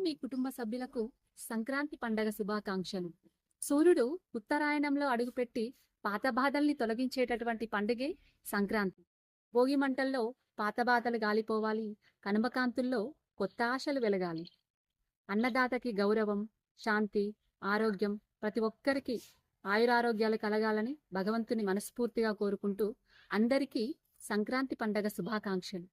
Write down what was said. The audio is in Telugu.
మీ కుటుంబ సభ్యులకు సంక్రాంతి పండగ శుభాకాంక్షలు. సూర్యుడు ఉత్తరాయణంలో అడుగుపెట్టి పాత బాధల్ని తొలగించేటటువంటి పండుగే సంక్రాంతి. భోగి మంటల్లో పాత బాధలు గాలిపోవాలి, కనుమకాంతుల్లో కొత్త ఆశలు వెలగాలి. అన్నదాతకి గౌరవం, శాంతి, ఆరోగ్యం ప్రతి ఒక్కరికి ఆయురారోగ్యాలు కలగాలని భగవంతుని మనస్ఫూర్తిగా కోరుకుంటూ అందరికీ సంక్రాంతి పండగ శుభాకాంక్షలు.